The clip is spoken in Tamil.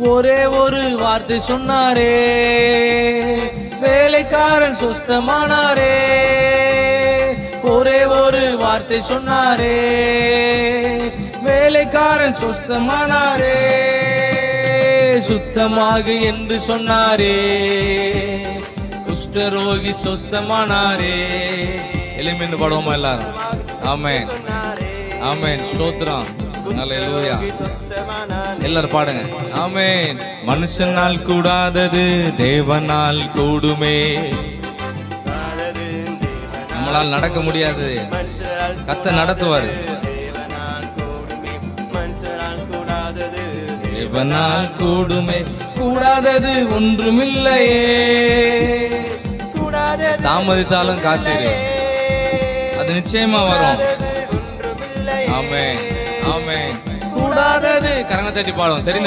ஒரே ஒரு வார்த்தை சொன்னாரே, வேலைக்காரன் சொஸ்தமானாரே. ஒரே ஒரு வார்த்தை சொன்னாரே, வேலைக்காரன் சொஸ்தமானாரே. சுத்தமாகு என்று சொன்னாரே, குஷ்டரோகி சொஸ்தமானாரே. எளிமைன்னு பாடுவோமா எல்லாரும்? ஆமென் ஆமென் ஸ்தோத்திரம் அல்லேலூயா. எல்லாரும் பாடுங்க ஆமென். மனுஷனால் கூடாதது தேவனால் கூடுமே. நம்மளால் நடக்க முடியாது, கர்த்தர் நடத்துவார். தேவனால் கூடுமே, கூடாதது ஒன்றுமில்லையே. தாமதித்தாலும் காத்திரு, அது நிச்சயமா வரும். ஆமென் ஆமென். கூடாதது கரங்களை தட்டி பாடும். தெரிந்த